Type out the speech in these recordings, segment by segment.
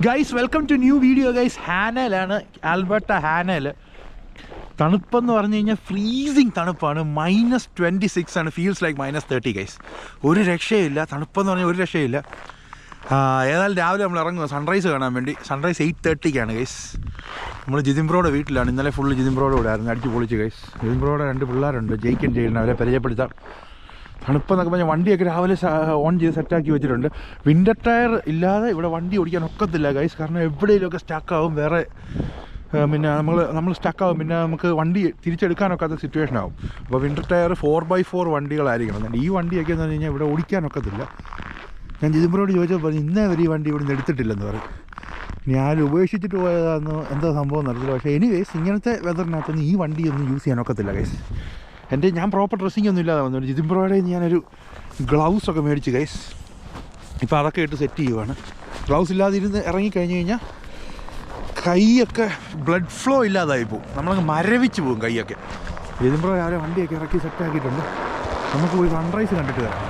Guys welcome to new video guys. ഹാനയിലാണ്, Alberta ഹാനയിൽ. തണുപ്പെന്ന് പറഞ്ഞു കഴിഞ്ഞാൽ ഫ്രീസിങ് തണുപ്പാണ്. -26 ആണ്, ഫീൽസ് ലൈക്ക് -30 ഗൈസ്. ഒരു രക്ഷയില്ല, തണുപ്പെന്ന് പറഞ്ഞാൽ ഒരു രക്ഷയില്ല. ഏതായാലും രാവിലെ നമ്മൾ ഇറങ്ങുക സൺറൈസ് കാണാൻ വേണ്ടി. സൺറൈസ് 8:30ക്കാണ് ഗൈസ്. നമ്മൾ ജിതിൻബ്രോയുടെ വീട്ടിലാണ്. ഇന്നലെ ഫുള്ള് ജിതിൻബ്രോയുടെ കൂടെ ആയിരുന്നു, അടിച്ച് പൊളിച്ച് ഗൈസ്. ജിതിൻബ്രോയുടെ 2 പിള്ളേരുണ്ട്, ജയിക്കും ചെയ്യുന്നു, അവരെ പരിചയപ്പെടുത്താം. തണുപ്പെന്നൊക്കെ പറഞ്ഞാൽ വണ്ടിയൊക്കെ രാവിലെ ഓൺ ചെയ്ത് സെറ്റാക്കി വെച്ചിട്ടുണ്ട്. വിൻ്റർ ടയർ ഇല്ലാതെ ഇവിടെ വണ്ടി ഓടിക്കാൻ ഒക്കത്തില്ല ഗൈസ്, കാരണം എവിടെയെങ്കിലുമൊക്കെ സ്റ്റക്കാവും. വേറെ പിന്നെ നമ്മൾ സ്റ്റക്കാവും, പിന്നെ നമുക്ക് വണ്ടി തിരിച്ചെടുക്കാനൊക്കാത്ത സിറ്റുവേഷൻ ആവും. അപ്പോൾ വിൻ്റർ ടയർ 4x4 വണ്ടികളായിരിക്കണം. ഈ വണ്ടിയൊക്കെ എന്ന് പറഞ്ഞു കഴിഞ്ഞാൽ ഇവിടെ ഓടിക്കാനൊക്കത്തില്ല. ഞാൻ ജിതിൻബ്രോയോട് ചോദിച്ചപ്പോൾ പറഞ്ഞു ഇന്നേ വരെ ഈ വണ്ടി ഇവിടെ നിന്ന് എടുത്തിട്ടില്ലെന്ന് പറയും. ഞാൻ ഉപേക്ഷിച്ചിട്ട് പോയതാണെന്ന് എന്താ സംഭവം നടത്തില്ല. പക്ഷേ എനിവേസ് ഇങ്ങനത്തെ വെതറിനകത്തൊന്നും ഈ വണ്ടിയൊന്നും യൂസ് ചെയ്യാനൊക്കത്തില്ല ഗൈസ്. ഞാൻ പ്രോപ്പർ ഡ്രസ്സിങ് ഒന്നും ഇല്ലാതെ വന്നു. ജിതിൻബ്രോയുടെ ഞാനൊരു ഗ്ലൗസൊക്കെ മേടിച്ച് ഗൈസ്. ഇപ്പോൾ അതൊക്കെ ഇട്ട് സെറ്റ് ചെയ്യുവാണ്. ഗ്ലൗസ് ഇല്ലാതെ ഇരുന്ന് ഇറങ്ങിക്കഴിഞ്ഞ് കഴിഞ്ഞാൽ കൈയൊക്കെ ബ്ലഡ് ഫ്ലോ ഇല്ലാതായി പോകും, നമ്മളങ്ങ് മരവിച്ച് പോകും കൈയൊക്കെ. ജിതിൻബ്രോ രാവിലെ വണ്ടിയൊക്കെ ഇറക്കി സെറ്റാക്കിയിട്ടുണ്ട്. നമുക്ക് പോയി സൺറൈസ് കണ്ടിട്ട് വരാം.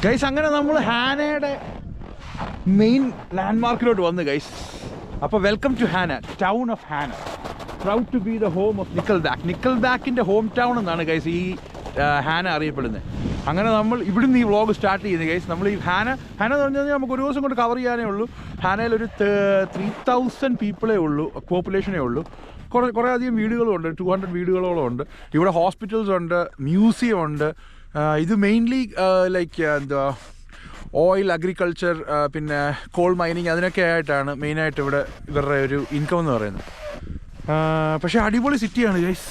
ഗൈസ് അങ്ങനെ നമ്മൾ ഹാനയുടെ മെയിൻ ലാൻഡ്മാർക്കിലോട്ട് വന്നു ഗൈസ്. അപ്പോൾ welcome to Hanna, town of Hanna. Proud to be the home of Nickelback. നിക്കൽബാക്കിൻ്റെ ഹോം ടൗൺ എന്നാണ് ഗൈസ് ഈ ഹാന അറിയപ്പെടുന്നത്. അങ്ങനെ നമ്മൾ ഇവിടുന്ന് ഈ വ്ളോഗ് സ്റ്റാർട്ട് ചെയ്യുന്നത് ഗൈസ്. നമ്മൾ ഈ ഹാന എന്ന് പറഞ്ഞു കഴിഞ്ഞാൽ നമുക്ക് ഒരു ദിവസം കൊണ്ട് കവർ ചെയ്യാനേ ഉള്ളൂ. ഹാനയിലൊരു 3000 പീപ്പിളേ ഉള്ളൂ, പോപ്പുലേഷനേ ഉള്ളൂ. കുറേ അധികം വീടുകളും ഉണ്ട്, 200 വീടുകളോളം ഉണ്ട്. ഇവിടെ ഹോസ്പിറ്റൽസ് ഉണ്ട്, മ്യൂസിയം ഉണ്ട്. ഇത് മെയിൻലി ലൈക്ക് എന്താ ഓയിൽ, അഗ്രികൾച്ചർ, പിന്നെ കോൾ മൈനിങ്, അതിനൊക്കെ ആയിട്ടാണ് മെയിനായിട്ട് ഇവിടെ ഇവരുടെ ഒരു ഇൻകം എന്ന് പറയുന്നത്. പക്ഷേ അടിപൊളി സിറ്റിയാണ് ഗൈസ്.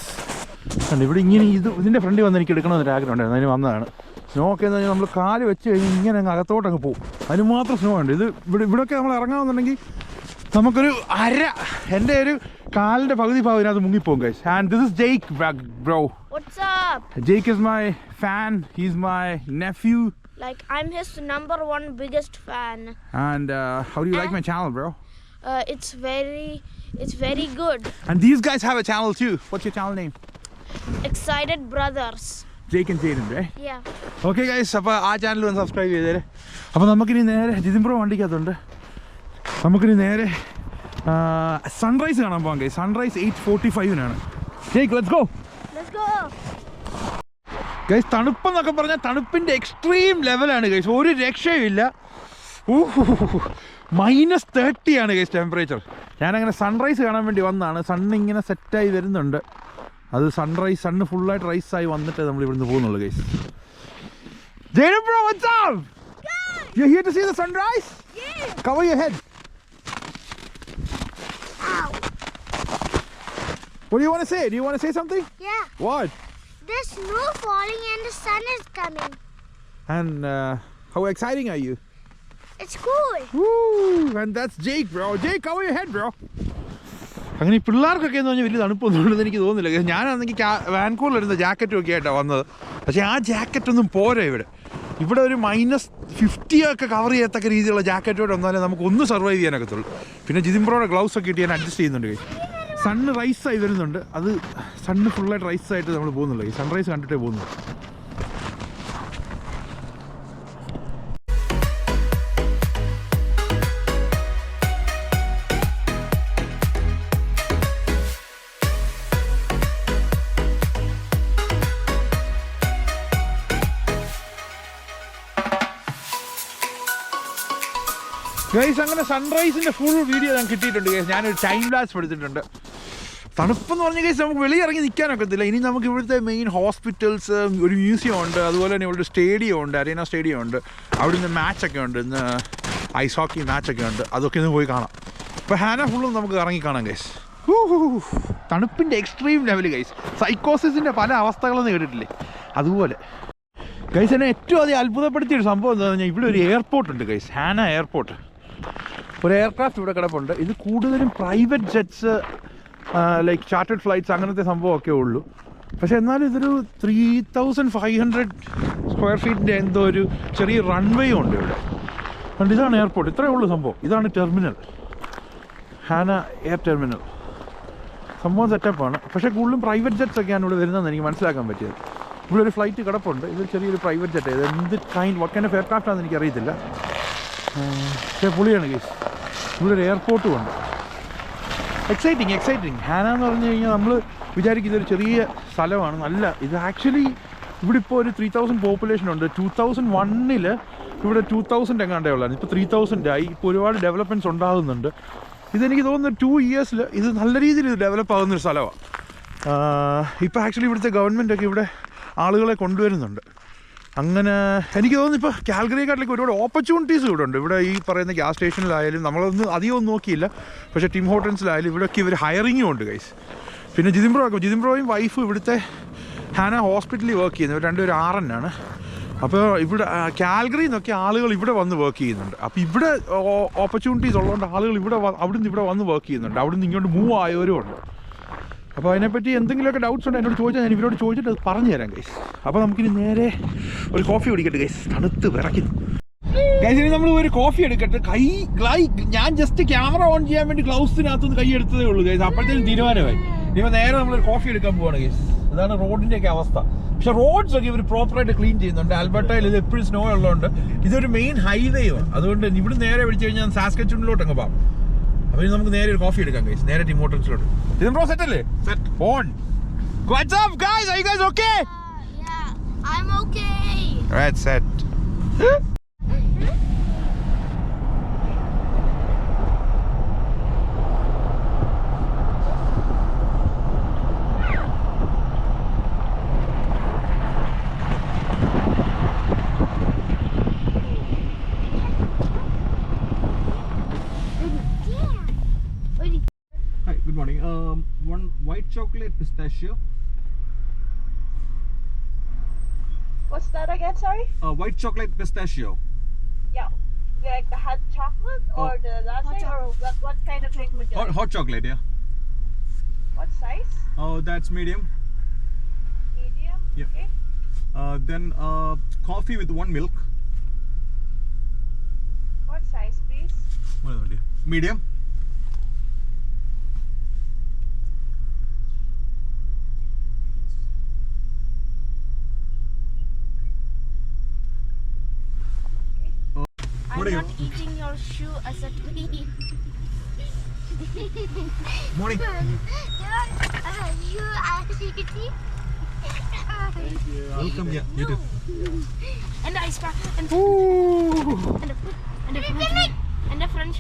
ഇവിടെ ഇങ്ങനെ ഇതിൻ്റെ ഫ്രണ്ടിൽ വന്ന് എനിക്ക് എടുക്കണമെന്നൊരു ആഗ്രഹം ഉണ്ടായിരുന്നു, അതിന് വന്നതാണ്. സ്നോ ഒക്കെ എന്ന് പറഞ്ഞാൽ നമ്മൾ കാല് വെച്ച് കഴിഞ്ഞാൽ ഇങ്ങനെ അങ്ങ് അകത്തോട്ടങ്ങ് പോകും, അതിന് മാത്രം സ്നോ ഉണ്ട്. ഇവിടെയൊക്കെ നമ്മൾ ഇറങ്ങാമെന്നുണ്ടെങ്കിൽ നമുക്കൊരു എൻ്റെ ഒരു കാലിൻ്റെ പകുതി ഭാഗം ഇതിനകത്ത് മുങ്ങിപ്പോകും guys. And this is Jake bro. What's up? Jake is my fan. He's my nephew. Like I'm his #1 biggest fan. And how do you like my channel, bro? It's very good. And these guys have a channel too. What's your channel name? Excited Brothers. Jake and Jaden, right? Yeah. Okay guys, അപ്പോൾ ആ channel ഒന്ന് subscribe ചെയ്തേരെ. അപ്പോൾ നമുക്കിനി നേരെ ജിതിൻബ്രോ വണ്ടിക്കകത്തുണ്ട്. നമുക്കിനി നേരെ sunrise കാണാൻ പോകാം ഗൈസ്. സൺറൈസ് 8:45-നാണ്. Jake, let's go. ഗൈസ് തണുപ്പെന്നൊക്കെ പറഞ്ഞാൽ തണുപ്പിൻ്റെ എക്സ്ട്രീം ലെവലാണ് ഗൈസ്, ഒരു രക്ഷയുമില്ല. -30 ആണ് ഗൈസ് ടെമ്പറേച്ചർ. ഞാനങ്ങനെ സൺറൈസ് കാണാൻ വേണ്ടി വന്നതാണ്. സണ്ണിങ്ങനെ സെറ്റായി വരുന്നുണ്ട്. അത് സണ്ണ് ഫുള്ളായിട്ട് റൈസായി വന്നിട്ട് നമ്മൾ ഇവിടുന്ന് പോകുന്നുള്ളൂ guys. Jaden bro, what's up? Good. You're here to see the sunrise? Yeah. Cover your head. Ow. What do you want to say? Do you want to say something? Yeah. What? There's snow falling and the sun is coming. And how exciting are you? It's cool. Woo! And that's Jake, bro. Jake, cover your head, bro. അങ്ങനെ ഈ പിള്ളേർക്കൊക്കെ എന്ന് പറഞ്ഞാൽ വലിയ തണുപ്പൊന്നും ഉണ്ടെന്ന് എനിക്ക് തോന്നുന്നില്ല. ഞാനാണെങ്കിൽ വാൻകൂവറിലിരുന്ന ജാക്കറ്റും ഒക്കെ ആയിട്ടാണ് വന്നത്. പക്ഷേ ആ ജാക്കറ്റൊന്നും പോരാ ഇവിടെ ഒരു -50 ഒക്കെ കവർ ചെയ്യത്തക്ക രീതിയിലുള്ള ജാക്കറ്റോടെ വന്നാലേ നമുക്ക് ഒന്ന് സർവൈവ് ചെയ്യാനൊക്കത്തുള്ളൂ. പിന്നെ ജിതിൻബ്രോയുടെ ഗ്ലൗസ് ഒക്കെ ഇട്ട് ഞാൻ അഡ്ജസ്റ്റ് ചെയ്യുന്നുണ്ട്. സണ്ണ് റൈസായി വരുന്നുണ്ട്. അത് സണ്ണ് ഫുള്ളായിട്ട് റൈസായിട്ട് നമ്മൾ പോകുന്നുള്ളൂ. ഈ സൺറൈസ് കണ്ടിട്ടേ പോകുന്നുള്ളൂ. ഗൈസ് അങ്ങനെ സൺറൈസിൻ്റെ ഫുൾ വീഡിയോ ഞാൻ കിട്ടിയിട്ടുണ്ട് ഗൈസ്. ഞാനൊരു ടൈം ലാപ്സ് എടുത്തിട്ടുണ്ട്. തണുപ്പെന്ന് പറഞ്ഞ കേസ് നമുക്ക് വെളിയിറങ്ങി നിൽക്കാനൊക്കത്തില്ല. ഇനി നമുക്ക് ഇവിടുത്തെ മെയിൻ ഹോസ്പിറ്റൽസ്, ഒരു മ്യൂസിയം ഉണ്ട്, അതുപോലെ തന്നെ ഇവിടെ സ്റ്റേഡിയം ഉണ്ട്, അരീന സ്റ്റേഡിയം ഉണ്ട്. അവിടെ നിന്ന് മാച്ചൊക്കെ ഉണ്ട്, ഇന്ന് ഐസ് ഹോക്കി മാച്ചൊക്കെ ഉണ്ട്. അതൊക്കെ ഇന്ന് പോയി കാണാം. ഇപ്പോൾ ഹാന ഫുള്ളും നമുക്ക് ഇറങ്ങി കാണാം ഗൈസ്. തണുപ്പിൻ്റെ എക്സ്ട്രീം ലെവൽ ഗൈസ്. സൈക്കോസിസിൻ്റെ പല അവസ്ഥകളൊന്നും കേട്ടിട്ടില്ലേ, അതുപോലെ ഗൈസ്. എന്നെ ഏറ്റവും അധികം അത്ഭുതപ്പെടുത്തിയൊരു സംഭവം എന്താണെന്ന് പറഞ്ഞാൽ ഇവിടെ ഒരു എയർപോർട്ട് ഉണ്ട് ഗൈസ്, ഹാന എയർപോർട്ട്. ഒരു എയർക്രാഫ്റ്റ് ഇവിടെ കിടപ്പുണ്ട്. ഇത് കൂടുതലും private jets, like chartered flights, അങ്ങനത്തെ സംഭവമൊക്കെ ഉള്ളൂ. പക്ഷേ എന്നാലും ഇതൊരു 3500 സ്ക്വയർ ഫീറ്റിൻ്റെ എന്തോ ഒരു ചെറിയ റൺവേയും ഉണ്ട് ഇവിടെ. അതുകൊണ്ട് ഇതാണ് എയർപോർട്ട്, ഇത്രയേ ഉള്ളൂ സംഭവം. ഇതാണ് ടെർമിനൽ, ഹാന എയർ ടെർമിനൽ. സംഭവം സെറ്റപ്പാണ്. പക്ഷേ കൂടുതലും പ്രൈവറ്റ് ജെറ്റ്സ് ഒക്കെയാണ് ഇവിടെ വരുന്നതെന്ന് എനിക്ക് മനസ്സിലാക്കാൻ പറ്റിയത്. ഇവിടെ ഒരു ഫ്ലൈറ്റ് കിടപ്പുണ്ട്. ഇത് ചെറിയൊരു പ്രൈവറ്റ് ജെറ്റ്. ഇത് എന്ത് വാട്ട് കൈൻഡ് ഓഫ് എയർക്രാഫ്റ്റ് ആണെന്ന് എനിക്കറിയത്തില്ല. പക്ഷേ പൊളിയാണ് ഗൈസ്. ഇവിടെ ഒരു എയർപോർട്ടും ഉണ്ട്. എക്സൈറ്റിങ്. ഹാന എന്ന് പറഞ്ഞു കഴിഞ്ഞാൽ നമ്മൾ വിചാരിക്കും ഇതൊരു ചെറിയ സ്ഥലമാണ്. നല്ല ഇത് ആക്ച്വലി ഇവിടെ ഇപ്പോൾ ഒരു 3000 പോപ്പുലേഷൻ ഉണ്ട്. 2001 ഇവിടെ 2000 എങ്ങാണ്ടേ ഉള്ളായിരുന്നു. ഇപ്പോൾ 3000 ആയി. ഇപ്പോൾ ഒരുപാട് ഡെവലപ്മെൻറ്റ്സ് ഉണ്ടാകുന്നുണ്ട്. ഇതെനിക്ക് തോന്നുന്നു 2 ഇയേഴ്സിൽ ഇത് നല്ല രീതിയിൽ ഇത് ഡെവലപ്പ് ആകുന്നൊരു സ്ഥലമാണ്. ഇപ്പോൾ ആക്ച്വലി ഇവിടുത്തെ ഗവൺമെൻറ്റൊക്കെ ഇവിടെ ആളുകളെ കൊണ്ടുവരുന്നുണ്ട്. അങ്ങനെ എനിക്ക് തോന്നുന്നു ഇപ്പോൾ കാൽഗറിയെക്കാട്ടിലേക്ക് ഒരുപാട് ഓപ്പർച്യൂണിറ്റീസ് ഇവിടെ ഉണ്ട്. ഇവിടെ ഈ പറയുന്ന ഗ്യാസ് സ്റ്റേഷനിലായാലും നമ്മളൊന്നും അധികമൊന്നും നോക്കിയില്ല. പക്ഷേ ടിം ഹോട്ടൽസിലായാലും ഇവിടെയൊക്കെ ഇവർ ഹയറിങ്ങും ഉണ്ട് ഗൈസ്. പിന്നെ ജിതിൻബ്രോയും വൈഫും ഇവിടുത്തെ ഹാന ഹോസ്പിറ്റലിൽ വർക്ക് ചെയ്യുന്നത്. ഇവർ രണ്ടുപേരും RN. അപ്പോൾ ഇവിടെ കാൽഗറിയിൽ നിന്നൊക്കെ ആളുകൾ ഇവിടെ വന്ന് വർക്ക് ചെയ്യുന്നുണ്ട്. അപ്പോൾ ഇവിടെ ഓപ്പർച്യൂണിറ്റീസ് ഉള്ളതുകൊണ്ട് ആളുകൾ അവിടുന്ന് ഇവിടെ വന്ന് വർക്ക് ചെയ്യുന്നുണ്ട്. അവിടുന്ന് ഇങ്ങോട്ട് മൂവ് ആയവരും ഉണ്ട്. അപ്പോൾ അതിനെപ്പറ്റി എന്തെങ്കിലുമൊക്കെ ഡൗട്ട്സ് ഉണ്ടോ എന്നോട് ചോദിച്ചാൽ ഞാൻ ഇവരോട് ചോദിച്ചിട്ട് അത് പറഞ്ഞു തരാം ഗൈസ്. അപ്പോൾ നമുക്കിനി നേരെ ഒരു കോഫി കുടിക്കട്ടെ ഗൈസ്. തണുത്ത് വിറയ്ക്കുന്നു ഗൈസ്. ഇനി നമ്മൾ ഒരു കോഫി എടുക്കട്ടെ. ഞാൻ ജസ്റ്റ് ക്യാമറ ഓൺ ചെയ്യാൻ വേണ്ടി ഗ്ലൗസിനകത്തുനിന്ന് കൈ എടുത്തതേ ഉള്ളൂ ഗൈസ്. അപ്പോഴത്തേനും തീരുമാനമായി. ഇനിയിപ്പോൾ നേരെ നമ്മളൊരു കോഫി എടുക്കാൻ പോവാണ് ഗൈസ്. ഇതാണ് റോഡിൻ്റെയൊക്കെ അവസ്ഥ. പക്ഷെ റോഡ്സ് ഒക്കെ ഇവർ പ്രോപ്പറായിട്ട് ക്ലീൻ ചെയ്യുന്നുണ്ട്. ആൽബർട്ടയിൽ ഇത് എപ്പോഴും സ്നോ ഉള്ളതുകൊണ്ട് ഇതൊരു മെയിൻ ഹൈവേയാണ്. അതുകൊണ്ട് ഇവിടെ നേരെ വിളിച്ചു കഴിഞ്ഞാൽ സാസ്കച്ചൂണിലോട്ട് അങ്ങ് പോകാം. അപ്പോൾ നമുക്ക് നേരെ ഒരു കോഫി എടുക്കാം ഗൈസ്. നേരെ ടിം ഹോട്ടൽസിലോട്ട്. ബ്രോ സെറ്റ് അല്ലേ? Set on. What's up guys? Are you guys okay? Yeah, I'm okay. Right, set. Hi, good morning. One white chocolate pistachio. What's that again? Sorry. White chocolate pistachio. Yeah. Like the hot chocolate or Oh. the latte or what kind of drink would you like? Hot chocolate, yeah. What size? Oh, that's medium. Medium. Yeah. Okay. Then coffee with 1 milk. What size, please? Medium. I'm What are you? not eating your shoe as a treat. Morning. You as eating. Welcome. Yeah, you too. And the ice cream. And the French.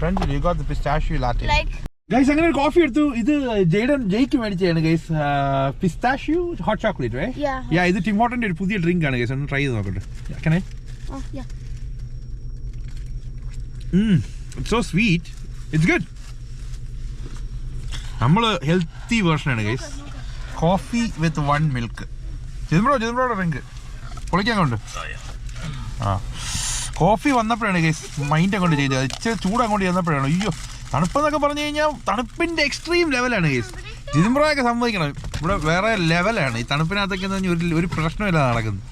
Friends, you got the pistachio latte. Like. Guys അങ്ങനെ ഒരു coffee എടുത്തു. ഇത് Jake മേടിച്ചാണ് guys. Pistachio hot chocolate right? Yeah. ഇത് Tim ഹോട്ടൻ്റെ ഒരു പുതിയ drink ആണ് ഗൈസ്. ഒന്ന് ട്രൈ ചെയ്ത് നോക്കട്ടെ. Oh yeah. It's so sweet. It's good. നമ്മൾ ഹെൽത്തി വേർഷനാണ് ഗൈസ്. Coffee with 1 milk. ജിതിൻബ്രോയുടെ ഡ്രിങ്ക് പൊളിക്കാൻ കൊണ്ട്. കോഫി വന്നപ്പോഴാണ് ഗൈസ് മൈൻഡ് അങ്ങോട്ട് ചെയ്തത്. ഇച്ചിരി ചൂട് അങ്ങോട്ട് ചെന്നപ്പോഴാണ് അയ്യോ തണുപ്പെന്നൊക്കെ പറഞ്ഞു കഴിഞ്ഞാൽ തണുപ്പിൻ്റെ എക്സ്ട്രീം ലെവലാണ് ഗൈസ്. ജിതിൻബ്രോയൊക്കെ സമ്മതിക്കണം. ഇവിടെ വേറെ ലെവലാണ്. ഈ തണുപ്പിനകത്തൊക്കെ ഒരു പ്രശ്നമില്ല നടക്കുന്നത്.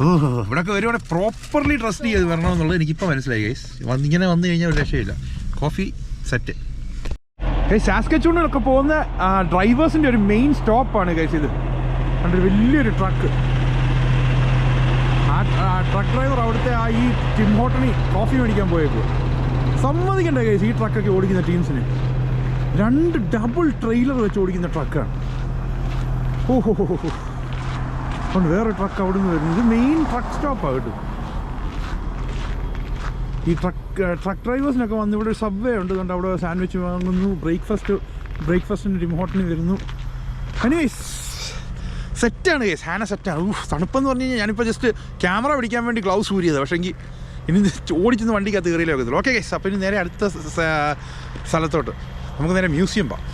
ഇവിടെയൊക്കെ വരുവാണെങ്കിൽ പ്രോപ്പർലി ട്രസ്റ്റ് ചെയ്ത് വരണമെന്നുള്ളത് എനിക്കിപ്പോൾ മനസ്സിലായി ഗൈസ്. ഇങ്ങനെ വന്നു കഴിഞ്ഞാൽ ഒരു രക്ഷയില്ല. Coffee set. ഗൈസ് സാസ്കച്ചൂണിലൊക്കെ പോകുന്ന ഡ്രൈവേഴ്സിൻ്റെ ഒരു മെയിൻ സ്റ്റോപ്പാണ് ഗൈസ് ഇത്. കണ്ടൊരു വലിയൊരു ട്രക്ക്. ട്രക്ക് ഡ്രൈവർ അവിടുത്തെ ഈ ടിം ഹോട്ടലിൽ കോഫി മേടിക്കാൻ പോയപ്പോൾ സമ്മതിക്കണ്ടേ ഗൈസ്. ഈ ട്രക്കൊക്കെ ഓടിക്കുന്ന ടീംസിന് 2 ഡബിൾ ട്രെയിലർ വെച്ച് ഓടിക്കുന്ന ട്രക്കാണ്. ഓഹോ അതുകൊണ്ട് വേറെ ട്രക്ക് അവിടെ നിന്ന് വരുന്നത്. ഇത് മെയിൻ ട്രക്ക് സ്റ്റോപ്പാണ് കേട്ടോ. ഈ ട്രക്ക് ഡ്രൈവേഴ്സിനൊക്കെ വന്ന് ഇവിടെ ഒരു സബ്വേ ഉണ്ട്. അതുകൊണ്ട് അവിടെ സാൻഡ്വിച്ച് വാങ്ങുന്നു. ബ്രേക്ക്ഫാസ്റ്റിന് ടിം ഹോട്ടലിൽ വരുന്നു. എനിവേസ് സെറ്റാണ് ഗൈസ്. ഹാന സെറ്റാണ്. തണുപ്പെന്ന് പറഞ്ഞു കഴിഞ്ഞാൽ ഞാനിപ്പോൾ ജസ്റ്റ് ക്യാമറ പിടിക്കാൻ വേണ്ടി ഗ്ലൗസ് ഊരിയതാണ്. പക്ഷേ എങ്കിൽ ഇനി ഓടിച്ചെന്ന് വണ്ടിക്കകത്ത് കയറിയില്ലേ വെക്കത്തുള്ളൂ. Okay guys. അപ്പോൾ ഇനി നേരെ അടുത്ത സ്ഥലത്തോട്ട് നമുക്ക് നേരെ മ്യൂസിയം പോകാം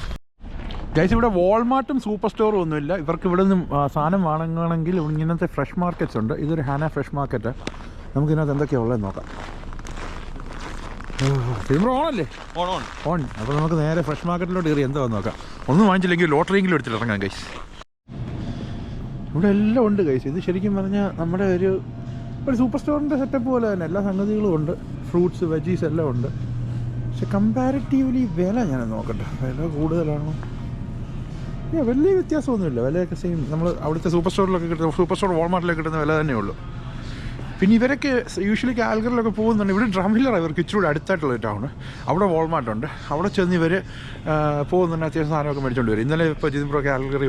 ഗൈസ്. ഇവിടെ വാൾമാർട്ടും സൂപ്പർ സ്റ്റോറും ഒന്നുമില്ല. ഇവർക്ക് ഇവിടെ നിന്ന് സാധനം വാങ്ങണമെങ്കിൽ ഇങ്ങനത്തെ ഫ്രഷ് മാർക്കറ്റ്സ് ഉണ്ട്. ഇതൊരു ഹാന ഫ്രഷ് മാർക്കറ്റ്. നമുക്കിതിനകത്ത് എന്തൊക്കെയാണ് ഉള്ളതെന്ന് നോക്കാം. ഓണല്ലേ? ഓൺ. അപ്പോൾ നമുക്ക് നേരെ ഫ്രഷ് മാർക്കറ്റിലോട്ട് കയറി എന്താണെന്ന് നോക്കാം. ഒന്നും വാങ്ങിച്ചില്ലെങ്കിൽ ലോട്ടറിയെങ്കിലും എടുത്തിട്ട് ഇറങ്ങാം ഗൈസ്. ഇവിടെ എല്ലാം ഉണ്ട് ഗൈസ്. ഇത് ശരിക്കും പറഞ്ഞാൽ നമ്മുടെ ഒരു സൂപ്പർ സ്റ്റോറിൻ്റെ സെറ്റപ്പ് പോലെ തന്നെ എല്ലാ സംഗതികളും ഉണ്ട്. ഫ്രൂട്ട്സ് വെജീസ് എല്ലാം ഉണ്ട്. പക്ഷെ കമ്പാരിറ്റീവ്ലി വില ഞാൻ നോക്കട്ടെ. വില കൂടുതലാണോ? വലിയ വ്യത്യാസമൊന്നുമില്ല, വിലയൊക്കെ സെയിം. നമ്മൾ അവിടുത്തെ സൂപ്പർ സ്റ്റോറിലൊക്കെ കിട്ടുന്ന, സൂപ്പർ സ്റ്റോർ വാൾമാർട്ടിലൊക്കെ കിട്ടുന്ന വില തന്നെ ഉള്ളൂ. പിന്നെ ഇവരൊക്കെ യൂഷ്വലി കാൽഗറിലൊക്കെ പോകുന്നുണ്ട്. ഇവിടെ ഡ്രംഹില്ലറാണ് ഇവർക്ക് ഇച്ചിരി അടുത്തായിട്ടുള്ള ടൗൺ. അവിടെ വാൾമാർട്ടുണ്ട്. അവിടെ ചെന്ന് ഇവർ പോകുന്നുണ്ട്, അത്യാവശ്യം സാധനമൊക്കെ മേടിച്ചുകൊണ്ട് വരും. ഇന്നലെ ഇപ്പോൾ ജിതിൻപ്രോ കാൽഗറി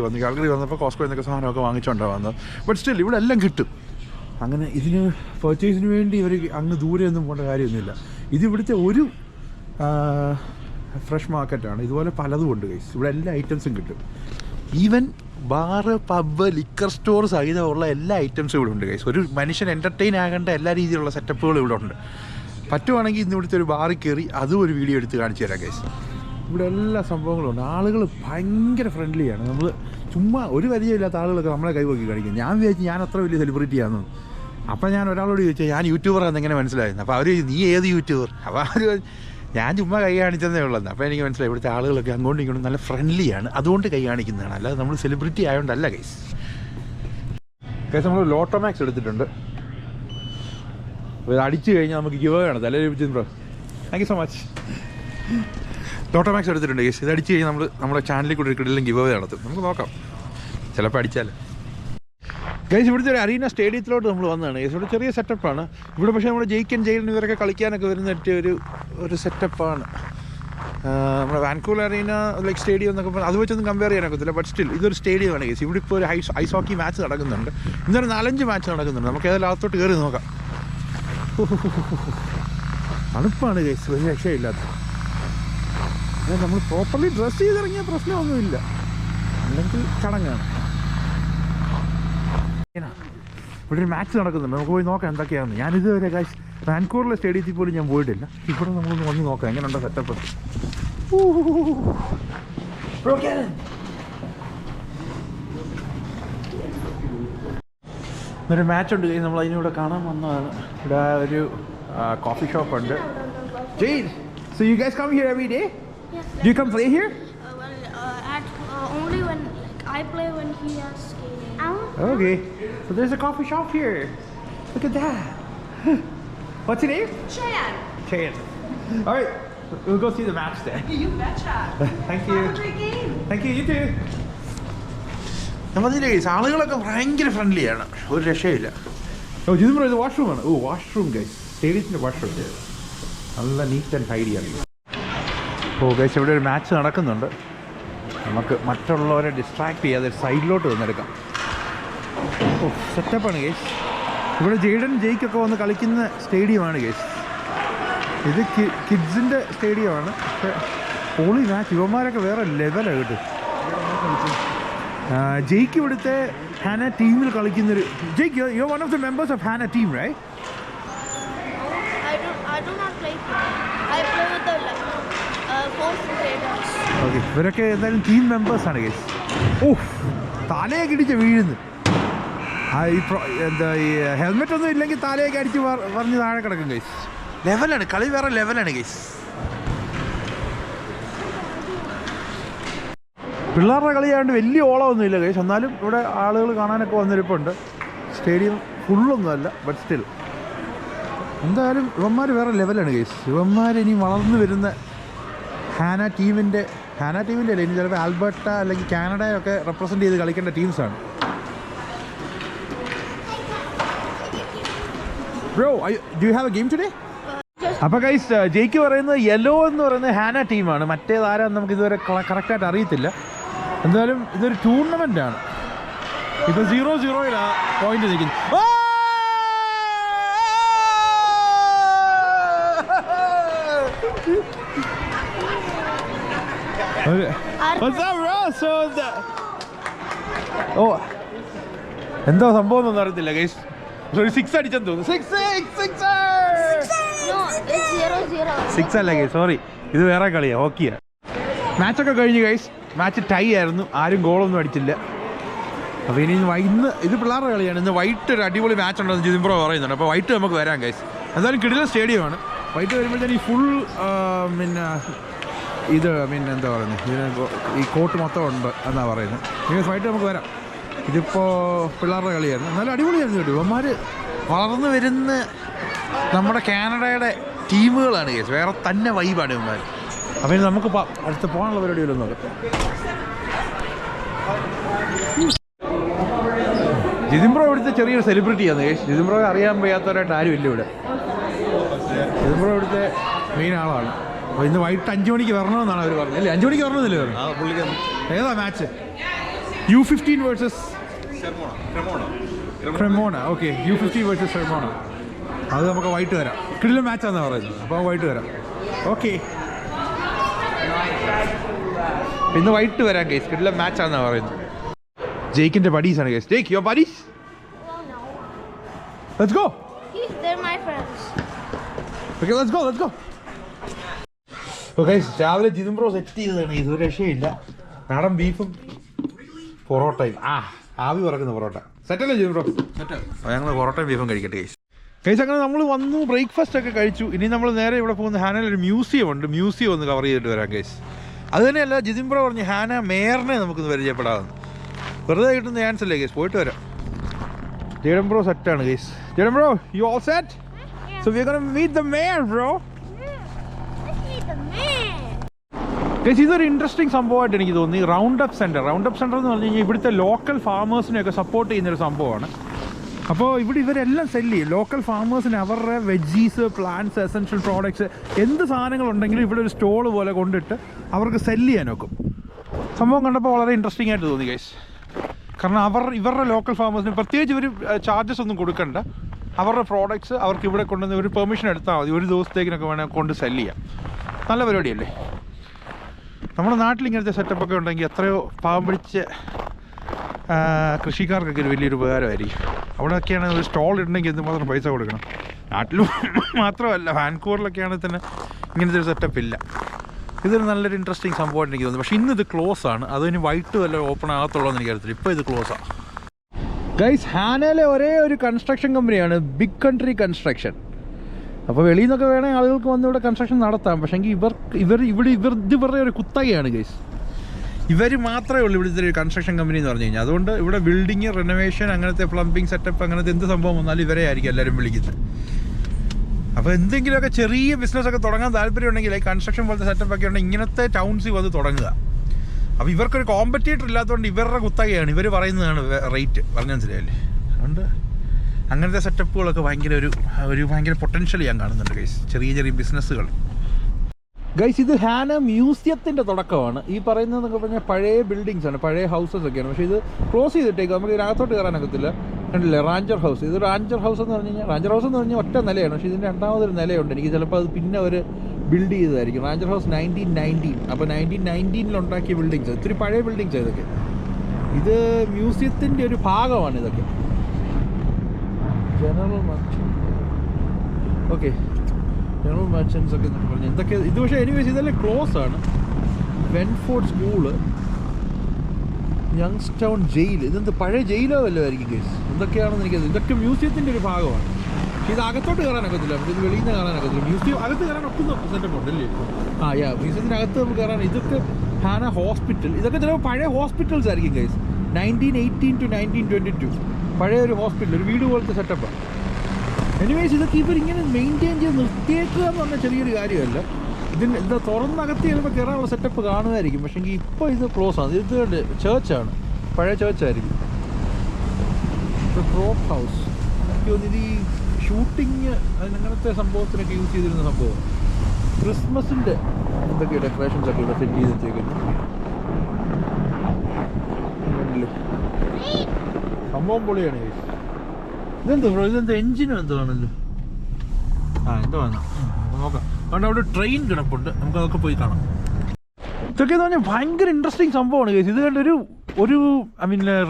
വന്നപ്പോൾ കോസ്കോ എന്നൊക്കെ സാധനമൊക്കെ വാങ്ങിച്ചുകൊണ്ടാണ് വന്നത്. ബട്ട് സ്റ്റിൽ ഇവിടെ എല്ലാം കിട്ടും. അങ്ങനെ ഇതിന് പർച്ചേസിന് വേണ്ടി ഇവർ അങ്ങ് ദൂരെ ഒന്നും പോകേണ്ട കാര്യമൊന്നുമില്ല. ഇത് ഇവിടുത്തെ ഒരു ഫ്രഷ് മാർക്കറ്റാണ്. ഇതുപോലെ പലതും ഉണ്ട് ഗൈസ്. ഇവിടെ എല്ലാ ഐറ്റംസും കിട്ടും. Even bar, pub, liquor store സഹിതമുള്ള എല്ലാ ഐറ്റംസും ഇവിടെ ഉണ്ട് ഗൈസ്. ഒരു മനുഷ്യൻ എൻ്റർടൈൻ ആകേണ്ട എല്ലാ രീതിയിലുള്ള സെറ്റപ്പുകളും ഇവിടെ ഉണ്ട്. പറ്റുവാണെങ്കിൽ ഇന്ന് ഇവിടുത്തെ ഒരു ബാറിൽ കയറി അതും ഒരു വീഡിയോ എടുത്ത് കാണിച്ചു തരാം ഗൈസ്. ഇവിടെ എല്ലാ സംഭവങ്ങളും ഉണ്ട്. ആളുകൾ ഭയങ്കര ഫ്രണ്ട്ലിയാണ്. നമ്മൾ ചുമ്മാ ഒരു പരിചയമില്ലാത്ത ആളുകളൊക്കെ നമ്മളെ കൈവക്കി കാണിക്കും. ഞാൻ വിചാരിച്ചു ഞാൻ അത്ര വലിയ സെലിബ്രിറ്റി ആണെന്ന്. അപ്പോൾ ഞാൻ ഒരാളോട് ചോദിച്ചാൽ ഞാൻ യൂട്യൂബറാണെന്ന് എങ്ങനെ മനസ്സിലായിരുന്നു. അപ്പോൾ അവർ നീ ഏത് യൂട്യൂബർ? അപ്പോൾ അവർ ഞാൻ ചുമ്മാ കൈ കാണിച്ചതേ ഉള്ളൂ. അപ്പോൾ എനിക്ക് മനസ്സിലായി ഇവിടുത്തെ ആളുകളൊക്കെ അങ്ങോട്ടും ഇങ്ങോട്ടും നല്ല ഫ്രണ്ട്ലിയാണ്. അതുകൊണ്ട് കൈ കാണിക്കുന്നതാണ്, അല്ലാതെ നമ്മൾ സെലിബ്രിറ്റി ആയതുകൊണ്ടല്ല ഗൈസ്. ഗൈസ് നമ്മൾ ലോട്ടോമാക്സ് എടുത്തിട്ടുണ്ട്. ഇത് അടിച്ചു കഴിഞ്ഞാൽ നമുക്ക് ഗിവ് ആണ്. തലേ bro, thank you so much. Lotto Max എടുത്തിട്ടുണ്ട് ഗൈസ്. ഇത് അടിച്ചു കഴിഞ്ഞാൽ നമ്മുടെ ചാനലിൽ കൂടെ കിട്ടില്ല ഗിവ് നടത്തും. നമുക്ക് നോക്കാം, ചിലപ്പോൾ അടിച്ചാൽ. ഗൈസ് ഇവിടുത്തെ ഒരു അരീന സ്റ്റേഡിയത്തിലോട്ട് നമ്മൾ വന്നതാണ് ഗൈസ്. ഇവിടെ ചെറിയ സെറ്റപ്പാണ് ഇവിടെ. പക്ഷേ നമ്മുടെ ജെയ്ക്കൻ ജെയിൻ ഇവരൊക്കെ കളിക്കാനൊക്കെ വരുന്ന ഒരു സെറ്റപ്പാണ്. നമ്മുടെ വാൻകൂവർ അരീന ലൈക്ക് സ്റ്റേഡിയം എന്നൊക്കെ പറഞ്ഞാൽ അത് വെച്ചൊന്നും കമ്പയർ ചെയ്യാനൊക്കത്തില്ല. ബട്ട് സ്റ്റിൽ ഇതൊരു സ്റ്റേഡിയമാണ് ഗൈസ്. ഇവിടെ ഇപ്പോൾ ഒരു ഐസ് ഹോക്കി മാച്ച് നടക്കുന്നുണ്ട്. ഇന്നൊരു 4-5 മാച്ച് നടക്കുന്നുണ്ട്. നമുക്ക് ഏതായാലും അകത്തോട്ട് കയറി നോക്കാം. തണുപ്പാണ് ഗൈസ്, ഒരു രക്ഷയില്ലാത്ത. നമ്മൾ പ്രോപ്പർലി ഡ്രസ്സ് ചെയ്തിറങ്ങിയ പ്രശ്നമൊന്നുമില്ല, അല്ലെങ്കിൽ ചടങ്ങാണ്. ഇവിടെ ഒരു മാച്ച് നടക്കുന്നുണ്ട്, നമുക്ക് പോയി നോക്കാം എന്തൊക്കെയാണ്. ഞാനിതുവരെ ഗൈസ് വാൻകൂവറിലെ സ്റ്റേഡിയത്തിൽ പോലും ഞാൻ പോയിട്ടില്ല. ഇവിടെ നമ്മളൊന്ന് വന്ന് നോക്കാം എങ്ങനെയുണ്ടോ സെറ്റപ്പ്. ഒരു മാച്ചുണ്ട് ഗൈസ്, നമ്മൾ അതിനിവിടെ കാണാൻ വന്നതാണ്. ഇവിടെ ഒരു കോഫി ഷോപ്പുണ്ട്. Jane, so you guys come here every day? Yes. Do you come play here? Only when I play when he has skating. Okay, so there's a coffee shop here. Look at that. What's your name? Cheyenne. All right, we'll go see the match then. You betcha. Thank you. Have a great game. Thank you, you too. നമ്മളതിൻ്റെ guys ആളുകളൊക്കെ ഭയങ്കര ഫ്രണ്ട്ലിയാണ്, ഒരു രക്ഷയില്ല. ഓ ജിതിൻ ഇത് വാഷ്റൂമാണ്. ഓ washroom guys, സ്റ്റേഡിയത്തിൻ്റെ washroom നല്ല neat and ടൈഡിയാണ്. Oh guys ഇവിടെ ഒരു മാച്ച് നടക്കുന്നുണ്ട്. നമുക്ക് മറ്റുള്ളവരെ ഡിസ്ട്രാക്ട് ചെയ്യാതെ സൈഡിലോട്ട് വന്നെടുക്കാം. ഓ സെറ്റപ്പാണ് ഗൈസ്. ഇവിടെ ജെയ്ഡൻ ജെയ്ക്കൊക്കെ വന്ന് കളിക്കുന്ന സ്റ്റേഡിയമാണ് ഗൈസ്. ഇത് കിഡ്സിൻ്റെ സ്റ്റേഡിയമാണ്. പക്ഷേ പോളി മാച്ച്, യുവന്മാരൊക്കെ വേറെ ലെവലാണ് കേട്ടോ. ജെയ്ക്ക് ഇവിടുത്തെ ഹാന ടീമിൽ കളിക്കുന്നൊരു. Jake you are one of the members of Hanna team right? I do not play. I play with the fourth graders. Okay, ഇവരൊക്കെ എന്തായാലും ടീം മെമ്പേഴ്സാണ് ഗൈസ്. ഓ തലയൊക്കെ ഇടിച്ച് വീഴുന്നു. എന്താ ഈ ഹെൽമെറ്റ് ഒന്നും ഇല്ലെങ്കിൽ തലയൊക്കെ അടിച്ച് പറഞ്ഞ് താഴെ കിടക്കും ഗൈസ്. ലെവലാണ് കളി, വേറെ ലെവലാണ് ഗൈസ്. പിള്ളേരുടെ കളിയായതുകൊണ്ട് വലിയ ഓളമൊന്നുമില്ല ഗൈസ്. എന്നാലും ഇവിടെ ആളുകൾ കാണാനൊക്കെ വന്നിരിപ്പുണ്ട്. സ്റ്റേഡിയം ഫുള്ളൊന്നുമല്ല, ബട്ട് സ്റ്റിൽ എന്തായാലും ഇവന്മാർ വേറെ ലെവലാണ് ഗൈസ്. ഇവന്മാർ ഇനി വളർന്നു വരുന്ന ഹാന ടീമിൻ്റെ അല്ല, ഇനി ചിലപ്പോൾ ആൽബർട്ട അല്ലെങ്കിൽ കാനഡയൊക്കെ റെപ്രസെൻ്റ് ചെയ്ത് കളിക്കേണ്ട ടീംസാണ്. Bro, do you have a game today? അപ്പോൾ ഗൈസ് ജെയ്ക്ക് പറയുന്നത് യെല്ലോ എന്ന് പറയുന്നത് ഹാന ടീമാണ്. മറ്റേതാരാന്ന് നമുക്ക് ഇതുവരെ കറക്റ്റായിട്ട് അറിയത്തില്ല. എന്തായാലും ഇതൊരു ടൂർണമെൻ്റാണ്. ഇപ്പോൾ 0-0 പോയിന്റ് നിൽക്കുന്നു. ഓ എന്തോ സംഭവം ഒന്നും അറിയത്തില്ല ഗൈസ്. ഒരു 6 അടിച്ചെന്ന് തോന്നുന്നു. 6 അല്ല ഗൈസ്, സോറി, ഇത് വേറെ കളിയാണ്, ഹോക്കിയാണ്. മാച്ചൊക്കെ കഴിഞ്ഞ് ഗൈസ്, മാച്ച് ടൈ ആയിരുന്നു, ആരും ഗോളൊന്നും അടിച്ചില്ല. അപ്പോൾ ഇനി ഇന്ന് ഇത് പിള്ളേരുടെ കളിയാണ്. ഇന്ന് വൈകിട്ട് ഒരു അടിപൊളി മാച്ച് ഉണ്ടെന്ന് ജിതിൻ ബ്രോ പറയുന്നുണ്ട്. അപ്പോൾ വൈകിട്ട് നമുക്ക് വരാം ഗൈസ്. എന്തായാലും കിടിലൻ സ്റ്റേഡിയമാണ്. വൈകിട്ട് വരുമ്പോഴത്തേന് ഈ ഫുൾ പിന്നെ എന്താ പറയുന്നത്, ഈ കോട്ട് മൊത്തം ഉണ്ട് എന്നാണ് പറയുന്നത്. ഗൈസ് വൈകിട്ട് നമുക്ക് വരാം. ഇതിപ്പോൾ പിള്ളേരുടെ കളിയായിരുന്നു, എന്നാലും അടിപൊളിയായിരുന്നു കേട്ടോ. ഇവന്മാർ വളർന്നു വരുന്ന നമ്മുടെ കാനഡയുടെ ടീമുകളാണ് ഗൈസ്. വേറെ തന്നെ വൈബാണ് ഇവന്മാർ. അപ്പോൾ ഇനി നമുക്ക് അടുത്ത് പോകാനുള്ള പരിപാടികളൊന്നും നോക്കാം. ജിതിൻ ബ്രോ ഇവിടുത്തെ ചെറിയൊരു സെലിബ്രിറ്റിയാണ് ഗൈസ്. ജിതിൻ ബ്രോ അറിയാൻ വയ്യാത്തവരായിട്ട് ആരും ഇല്ല ഇവിടെ. ജിതിൻ ബ്രോ ഇവിടുത്തെ മെയിൻ ആളാണ്. അപ്പോൾ ഇന്ന് വൈകിട്ട് 5 മണിക്ക് വരണമെന്നാണ് അവർ പറഞ്ഞത് അല്ലേ? 5 മണിക്ക് വരണമെന്നില്ലേ പറഞ്ഞു? ഏതാ match? U15 versus Cremona. Okay, U15 versus Cremona. അത് നമുക്ക് വൈകിട്ട് വരാം. കിടിലൻ മാച്ചാണെന്നാണ് പറയുന്നത്. അപ്പോൾ വൈകിട്ട് വരാം. ഓക്കെ, ഇന്ന് വൈകിട്ട് വരാം ഗൈസ്. കിടിലൻ മാച്ചാണെന്നാണ് പറയുന്നത്. ജെയ്ക്കിൻ്റെ ബഡീസാണ് guys. Jake, your buddies? Well, no. Let's go. They're my friends. Okay, let's go. Okay, രാവിലെ ജിതിൻ ബ്രോ സെറ്റ് ചെയ്തതാണ്. ഇതൊരു രക്ഷയില്ല. നാടൻ ബീഫും പൊറോട്ടയും. ആവി പറക്കുന്ന പൊറോട്ട. സെറ്റല്ലേ ജിതിൻ ബ്രോ? അപ്പോൾ ഞങ്ങൾ പൊറോട്ടയും ബീഫും കഴിക്കട്ടെ ഗൈസ്. ഗൈസ്, അങ്ങനെ നമ്മൾ വന്നു, ബ്രേക്ക്ഫാസ്റ്റ് ഒക്കെ കഴിച്ചു. ഇനി നമ്മൾ നേരെ ഇവിടെ പോകുന്ന ഹാനയിൽ ഒരു മ്യൂസിയം ഉണ്ട്. മ്യൂസിയം ഒന്ന് കവർ ചെയ്തിട്ട് വരാം ഗൈസ്. അത് തന്നെയല്ല, ജിതിൻ ബ്രോ പറഞ്ഞു ഹാന മേയറിനെ നമുക്കൊന്ന് പരിചയപ്പെടാമെന്ന്. വെറുതെ കിട്ടുന്ന ചാൻസ് അല്ലേ ഗൈസ്? പോയിട്ട് വരാം. ജേഡൻ ബ്രോ സെറ്റാണ് guys. Jaden bro, you all set? So we are gonna meet the mayor bro. Guys, ഇതൊരു ഇൻട്രസ്റ്റിംഗ് സംഭവമായിട്ട് എനിക്ക് തോന്നി. റൗണ്ട് അപ്പ് സെൻറ്റർ എന്ന് പറഞ്ഞു കഴിഞ്ഞാൽ ഇവിടുത്തെ ലോക്കൽ ഫാമേഴ്സിനെയൊക്കെ സപ്പോർട്ട് ചെയ്യുന്നൊരു സംഭവമാണ്. അപ്പോൾ ഇവരെല്ലാം സെല്ല് ചെയ്യും. ലോക്കൽ ഫാമേഴ്സിന് അവരുടെ വെജീസ്, പ്ലാന്റ്സ്, എസെൻഷ്യൽ പ്രോഡക്ട്സ് എന്ത് സാധനങ്ങളുണ്ടെങ്കിലും ഇവിടെ ഒരു സ്റ്റോൾ പോലെ കൊണ്ടിട്ട് അവർക്ക് സെല്ല് ചെയ്യാൻ നോക്കും. സംഭവം കണ്ടപ്പോൾ വളരെ ഇൻട്രസ്റ്റിംഗ് ആയിട്ട് തോന്നി ഗൈസ്. കാരണം ഇവരുടെ ലോക്കൽ ഫാമേഴ്സിന് പ്രത്യേകിച്ച് ഇവർ ചാർജസ് ഒന്നും കൊടുക്കണ്ട. അവരുടെ പ്രോഡക്ട്സ് അവർക്ക് ഇവിടെ കൊണ്ടുവന്ന് ഒരു പെർമിഷൻ എടുത്താൽ മതി. ഒരു ദിവസത്തേക്കിനൊക്കെ വേണമെങ്കിൽ കൊണ്ട് സെല്ല് ചെയ്യാം. നല്ല പരിപാടിയല്ലേ? നമ്മുടെ നാട്ടിൽ ഇങ്ങനത്തെ സെറ്റപ്പൊക്കെ ഉണ്ടെങ്കിൽ എത്രയോ പാവം പിടിച്ച കൃഷിക്കാർക്കൊക്കെ ഒരു വലിയൊരു ഉപകാരമായിരിക്കും. അവിടെയൊക്കെയാണ് ഒരു സ്റ്റോൾ ഇടണമെങ്കിൽ എന്തുമാത്രം പൈസ കൊടുക്കണം. നാട്ടിൽ മാത്രമല്ല, വാൻകൂവറിലൊക്കെയാണെങ്കിൽ തന്നെ ഇങ്ങനത്തെ ഒരു സെറ്റപ്പ് ഇല്ല. ഇതൊരു നല്ലൊരു ഇൻട്രസ്റ്റിംഗ് സംഭവമായിട്ട് എനിക്ക് തോന്നുന്നു. പക്ഷേ ഇന്നിത് ക്ലോസ് ആണ്. അതിന് വൈകിട്ട് വല്ല ഓപ്പൺ ആകത്തുള്ളൂ എന്ന് എനിക്കറിയത്തില്ല. ഇപ്പോൾ ഇത് ക്ലോസാണ് ഗൈസ്. ഹാനയിലെ ഒരേ ഒരു കൺസ്ട്രക്ഷൻ കമ്പനിയാണ് ബിഗ് കൺട്രി കൺസ്ട്രക്ഷൻ. അപ്പോൾ വെളിയിൽ നിന്നൊക്കെ വേണമെങ്കിൽ ആളുകൾക്ക് വന്ന് ഇവിടെ കൺസ്ട്രക്ഷൻ നടത്താം. പക്ഷേ ഇവരുടെ ഒരു കുത്തകയാണ് ഗൈസ്. ഇവർ മാത്രമേ ഉള്ളൂ ഇവിടുത്തെ ഒരു കൺസ്ട്രക്ഷൻ കമ്പനി എന്ന് പറഞ്ഞു കഴിഞ്ഞാൽ. അതുകൊണ്ട് ഇവിടെ ബിൽഡിങ്, റെനോവേഷൻ, അങ്ങനത്തെ പ്ലംബിംഗ് സെറ്റപ്പ്, അങ്ങനത്തെ എന്ത് സംഭവം വന്നാലും ഇവരെ ആയിരിക്കും എല്ലാവരും വിളിക്കുന്നത്. അപ്പോൾ എന്തെങ്കിലുമൊക്കെ ചെറിയ ബിസിനസ്സൊക്കെ തുടങ്ങാൻ താല്പര്യമുണ്ടെങ്കിൽ കൺസ്ട്രക്ഷൻ പോലത്തെ സെറ്റപ്പ് ഒക്കെ ഉണ്ടെങ്കിൽ ഇങ്ങനത്തെ ടൗൺസിൽ വന്ന് തുടങ്ങുക. അപ്പോൾ ഇവർക്കൊരു കോമ്പറ്റീറ്റർ ഇല്ലാത്തതുകൊണ്ട് ഇവരുടെ കുത്തകയാണ്. ഇവർ പറയുന്നതാണ് റേറ്റ്. പറഞ്ഞ മനസ്സിലായല്ലേ? അതുകൊണ്ട് അങ്ങനത്തെ സെറ്റപ്പുകളൊക്കെ ഭയങ്കര പൊട്ടൻഷ്യൽ ഞാൻ കാണുന്നുണ്ട് ഗൈസ്. ചെറിയ ബിസിനസ്സുകൾ. ഗൈസ്, ഇത് ഹാന മ്യൂസിയത്തിൻ്റെ തുടക്കമാണ്. ഈ പറയുന്നതെന്നൊക്കെ പറഞ്ഞാൽ പഴയ ബിൽഡിങ്സ് ആണ്, പഴയ ഹൗസസ് ഒക്കെയാണ്. പക്ഷേ ഇത് ക്ലോസ് ചെയ്തിട്ടേക്കും. നമുക്ക് ഇതിനകത്തോട്ട് കയറാനൊക്കത്തില്ല. കണ്ടില്ലേ റാഞ്ചർ ഹൗസ്? ഇത് റാഞ്ചർ ഹൗസ് എന്ന് പറഞ്ഞാൽ ഒറ്റ നിലയാണ്. പക്ഷേ ഇതിൻ്റെ രണ്ടാമതൊരു നിലയുണ്ട്. എനിക്ക് ചിലപ്പോൾ അത് പിന്നെ അവർ ബിൽഡ് ചെയ്തതായിരിക്കും. Rancher house 1919. അപ്പോൾ 1919 ഉണ്ടാക്കിയ ബിൽഡിങ്സ്. ഇത്തിരി പഴയ ബിൽഡിങ്സ് ഇതൊക്കെ. ഇത് മ്യൂസിയത്തിൻ്റെ ഒരു ഭാഗമാണ് ഇതൊക്കെ. ജനറൽ മർച്ചൻസ് ഒക്കെ എന്നൊക്കെ പറഞ്ഞു എന്തൊക്കെ. ഇത് പക്ഷേ എനിവേസ് ഇതെല്ലാം ക്ലോസ് ആണ്. വെൻഫോർഡ് സ്കൂള്, യങ്സ്റ്റൗൺ ജയിൽ. ഇതെന്ത് പഴയ ജയിലോ വല്ലതായിരിക്കും കേസ്. എന്തൊക്കെയാണെന്ന് എനിക്കത്. ഇതൊക്കെ മ്യൂസിയത്തിൻ്റെ ഒരു ഭാഗമാണ്. പക്ഷേ ഇത് അകത്തോട്ട് കയറാനൊക്കത്തില്ല. നമുക്ക് ഇത് വെളിയിൽ നിന്ന് കാണാനൊക്കത്തില്ല. മ്യൂസിയം അകത്ത് കയറാൻ ഒക്കുന്ന സെറ്റപ്പ് ഉണ്ടല്ലേ? മ്യൂസിയത്തിനകത്ത് നമുക്ക് കയറാൻ. ഇതൊക്കെ ഹാന ഹോസ്പിറ്റൽ. ഇതൊക്കെ ചിലപ്പോൾ പഴയ ഹോസ്പിറ്റൽസ് ആയിരിക്കും കേസ്. 1918 to 1922 പഴയ ഒരു ഹോസ്പിറ്റൽ, ഒരു വീട് പോലത്തെ സെറ്റപ്പാണ്. എനിവേസ് ഇതൊക്കെ ഇവരിങ്ങനെ മെയിൻറ്റെയിൻ ചെയ്ത് നിർത്തിയേക്കുക എന്ന് പറഞ്ഞാൽ ചെറിയൊരു കാര്യമല്ല. ഇതിന് എന്താ തുറന്നകത്ത് ചിലപ്പോൾ കയറാനുള്ള സെറ്റപ്പ് കാണുമായിരിക്കും. പക്ഷേ ഇപ്പോൾ ഇത് ക്ലോസ് ആണ്. ഇത് ചേർച്ചാണ്, പഴയ ചേർച്ചായിരിക്കും. ക്രോപ്പ് ഹൗസ് എനിക്ക് തോന്നുന്നു ഈ ഷൂട്ടിങ് അങ്ങനത്തെ സംഭവത്തിനൊക്കെ യൂസ് ചെയ്തിരുന്ന സംഭവം. ക്രിസ്മസിൻ്റെ എന്തൊക്കെ ഡെക്കറേഷൻസ് ഒക്കെ ഇവിടെ സെറ്റ് ചെയ്ത് വെച്ചേക്കുന്നു. സംഭവം പൊളിയാണ്. ഇതെന്താ എഞ്ചിനും എന്താണല്ലോ? എന്തോ വേണം നോക്കാം. അതുകൊണ്ട് അവിടെ ട്രെയിൻ കിടപ്പുണ്ട്. നമുക്ക് അതൊക്കെ പോയി കാണാം. ഇതൊക്കെ എന്ന് പറഞ്ഞാൽ ഭയങ്കര ഇൻട്രസ്റ്റിംഗ് സംഭവമാണ് കേസ്. ഇത് കണ്ടൊരു